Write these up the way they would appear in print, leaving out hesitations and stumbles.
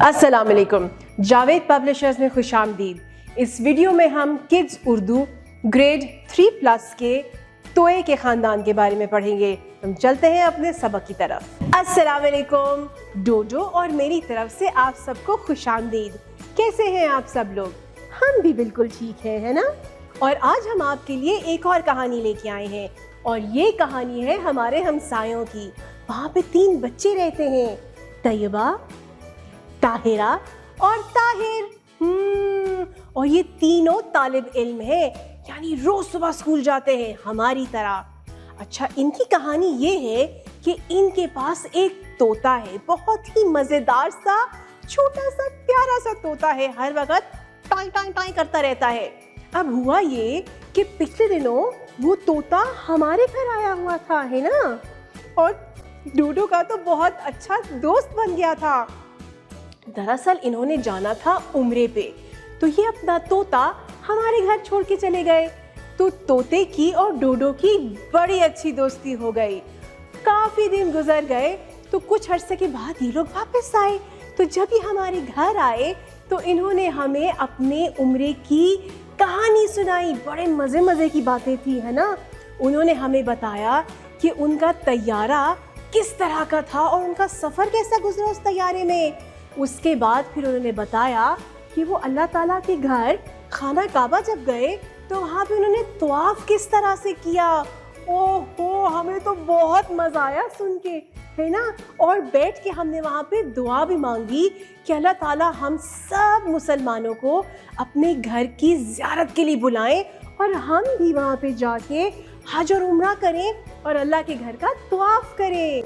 अस्सलाम वालेकुम, जावेद पब्लिशर्स में खुश आमदीद। इस वीडियो में हम किड्स उर्दू ग्रेड 3+ के तोए के ख़ानदान के बारे में पढ़ेंगे। हम चलते हैं अपने सबक की तरफ। अस्सलाम वालेकुम, डोडो और मेरी तरफ से आप सबको खुश आमदीद। कैसे हैं आप सब लोग? हम भी बिल्कुल ठीक हैं, है ना? और आज हम आपके लिए एक और कहानी लेके आए हैं और ये कहानी है हमारे हमसायों की। वहाँ पे 3 बच्चे रहते हैं, तैयबा, ताहिरा और ताहिर। और ये तीनों तालिब इल्म है, यानी रोज सुबह स्कूल जाते हैं हमारी तरह। अच्छा, इनकी कहानी ये है कि इनके पास एक तोता है, बहुत ही मजेदार सा छोटा सा प्यारा सा तोता है, हर वक्त टाई टाई टाई करता रहता है। अब हुआ ये कि पिछले दिनों वो तोता हमारे घर आया हुआ था, है ना? और डोडो का तो बहुत अच्छा दोस्त बन गया था। दरअसल इन्होंने जाना था उम्रे पे, तो ये अपना तोता हमारे घर छोड़ के चले गए। तो तोते की और डोडो की बड़ी अच्छी दोस्ती हो गई। काफी दिन गुजर गए तो कुछ अरसे के बाद ये लोग वापस आए। तो जब ये हमारे घर आए तो इन्होंने हमें अपने उम्रे की कहानी सुनाई। बड़े मजे मजे की बातें थी, है ना? उन्होंने हमें बताया कि उनका तैयारा किस तरह का था और उनका सफर कैसा गुजरा उस तैयारे में। उसके बाद फिर उन्होंने बताया कि वो अल्लाह ताला के घर खाना काबा जब गए तो वहाँ पे उन्होंने तवाफ किस तरह से किया। ओहो, हमें तो बहुत मज़ा आया सुन के, है ना? और बैठ के हमने वहाँ पे दुआ भी मांगी कि अल्लाह ताला हम सब मुसलमानों को अपने घर की ज़ियारत के लिए बुलाएं और हम भी वहाँ पे जाके हज और उम्रा करें और अल्लाह के घर का तवाफ करें।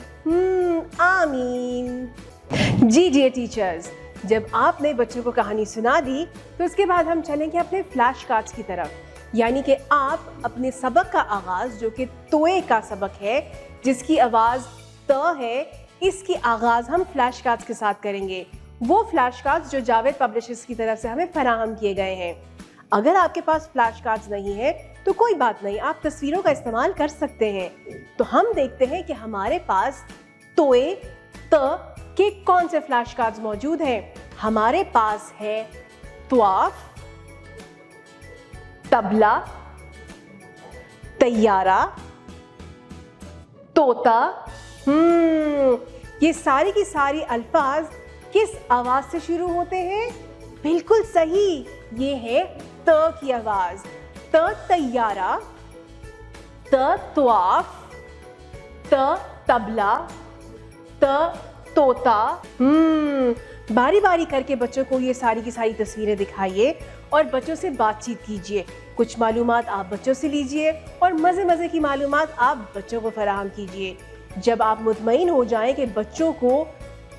आमीन। जी टीचर्स, जब आपने बच्चों को कहानी सुना दी तो उसके बाद हम चलेंगे अपने फ्लैश कार्ड्स की तरफ। यानी कि आप अपने सबक का आगाज़, जो कि तोए का सबक है जिसकी आवाज़ त है, इसकी आगाज़ हम फ्लैश कार्ड्स के साथ करेंगे। वो फ्लैश कार्ड्स जो जावेद पब्लिशर्स की तरफ से हमें फराहम किए गए हैं। अगर आपके पास फ्लैश कार्ड्स नहीं है तो कोई बात नहीं, आप तस्वीरों का इस्तेमाल कर सकते हैं। तो हम देखते हैं कि हमारे पास तोए त के कौन से फ्लैश कार्ड्स मौजूद हैं। हमारे पास है तवाफ, तबला, तैयारा, तोता। ये सारी की सारी अल्फाज किस आवाज से शुरू होते हैं? बिल्कुल सही, ये है त की आवाज। त तैयारा, त तवाफ, त तबला, त तोता। बारी बारी करके बच्चों को ये सारी की सारी तस्वीरें दिखाइए और बच्चों से बातचीत कीजिए। कुछ मालूमात आप बच्चों से लीजिए और मज़े मज़े की मालूमात आप बच्चों को फराहम कीजिए। जब आप मुतमईन हो जाएं कि बच्चों को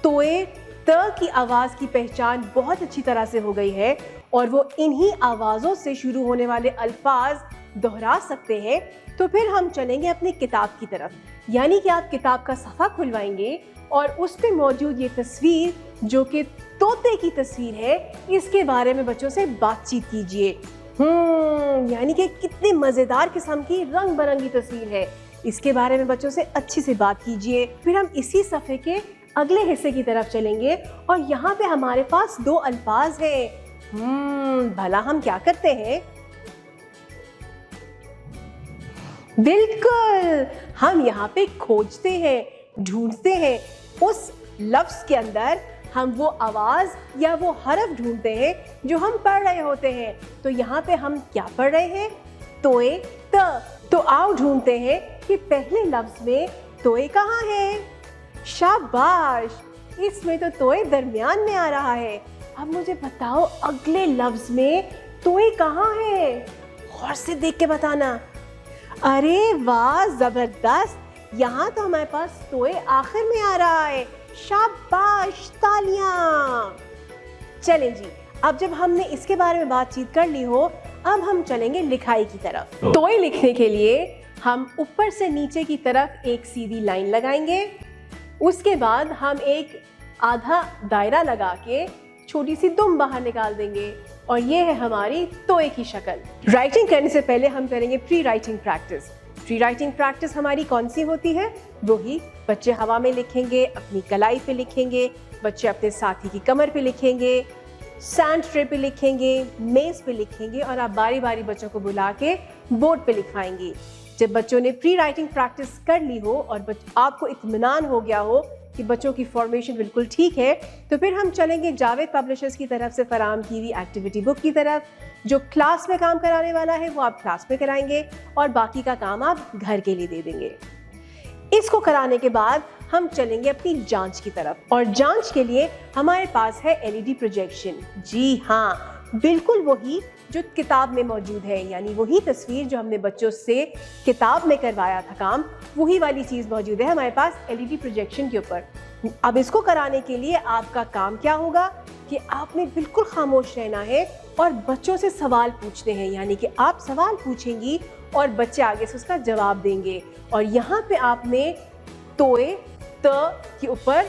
तोए त की आवाज़ की पहचान बहुत अच्छी तरह से हो गई है और वो इन्हीं आवाज़ों से शुरू होने वाले अल्फाज दोहरा सकते हैं, तो फिर हम चलेंगे अपनी किताब की तरफ। यानी कि आप किताब का सफ़ा खुलवाएंगे और उस पे मौजूद ये तस्वीर, जो कि तोते की तस्वीर है, इसके बारे में बच्चों से बातचीत कीजिए। यानी कि कितने मज़ेदार किस्म की रंग बिरंगी तस्वीर है, इसके बारे में बच्चों से अच्छी से बात कीजिए। फिर हम इसी सफ़े के अगले हिस्से की तरफ चलेंगे और यहाँ पे हमारे पास 2 अल्फाज हैं। भला हम क्या करते हैं? बिल्कुल, हम यहाँ पे खोजते हैं, ढूंढते हैं। उस लफ्ज़ के अंदर हम वो आवाज़ या वो हरफ ढूंढते हैं जो हम पढ़ रहे होते हैं। तो यहाँ पे हम क्या पढ़ रहे हैं? तोए त। तो आओ ढूंढते हैं कि पहले लफ्ज़ में तोए कहाँ है। शाबाश, इसमें तो तोए दरमियान में आ रहा है। अब मुझे बताओ अगले लफ्ज़ में तोए कहाँ है? गौर से देख के बताना। अरे वाह, ज़बरदस्त, यहाँ तो हमारे पास तोए आखिर में आ रहा है। शाबाश, तालियां। चलें जी, अब जब हमने इसके बारे में बातचीत कर ली हो, अब हम चलेंगे लिखाई की तरफ। तोए लिखने के लिए हम ऊपर से नीचे की तरफ एक सीधी लाइन लगाएंगे। उसके बाद हम एक आधा दायरा लगा के छोटी सी दुम बाहर निकाल देंगे और ये है हमारी तोए की शक्ल। राइटिंग करने से पहले हम करेंगे pre writing practice. Free writing practice हमारी कौन सी होती है? वही बच्चे हवा में लिखेंगे, अपनी कलाई पे लिखेंगे, बच्चे अपने साथी की कमर पे लिखेंगे, सैंड ट्रे पे लिखेंगे, मेज पे लिखेंगे और आप बारी बारी बच्चों को बुला के बोर्ड पे लिखवाएंगे। जब बच्चों ने प्री राइटिंग प्रैक्टिस कर ली हो और आपको इत्मीनान हो गया हो कि बच्चों की फॉर्मेशन बिल्कुल ठीक है, तो फिर हम चलेंगे जावेद पब्लिशर्स की तरफ से फराहम की हुई एक्टिविटी बुक की तरफ। जो क्लास में काम कराने वाला है वो आप क्लास में कराएंगे और बाकी का काम आप घर के लिए दे देंगे। इसको कराने के बाद हम चलेंगे अपनी जांच की तरफ और जांच के लिए हमारे पास है एलईडी प्रोजेक्शन। जी हाँ, बिल्कुल वही जो किताब में मौजूद है, यानी वही तस्वीर जो हमने बच्चों से किताब में करवाया था काम, वही वाली चीज़ मौजूद है हमारे पास एलईडी प्रोजेक्शन के ऊपर। अब इसको कराने के लिए आपका काम क्या होगा कि आपने बिल्कुल खामोश रहना है और बच्चों से सवाल पूछने हैं, यानी कि आप सवाल पूछेंगी और बच्चे आगे से उसका जवाब देंगे। और यहाँ पे आपने तोए त के ऊपर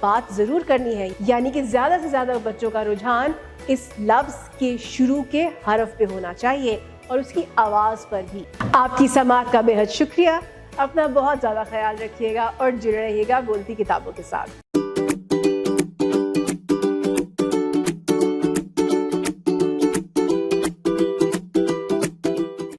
बात ज़रूर करनी है, यानी कि ज़्यादा से ज़्यादा बच्चों का रुझान इस लफ्ज़ के शुरू के हरफ पे होना चाहिए और उसकी आवाज़ पर भी। आपकी समाअत का बेहद शुक्रिया। अपना बहुत ज़्यादा ख्याल रखिएगा और जुड़े रहिएगा बोलती किताबों के साथ।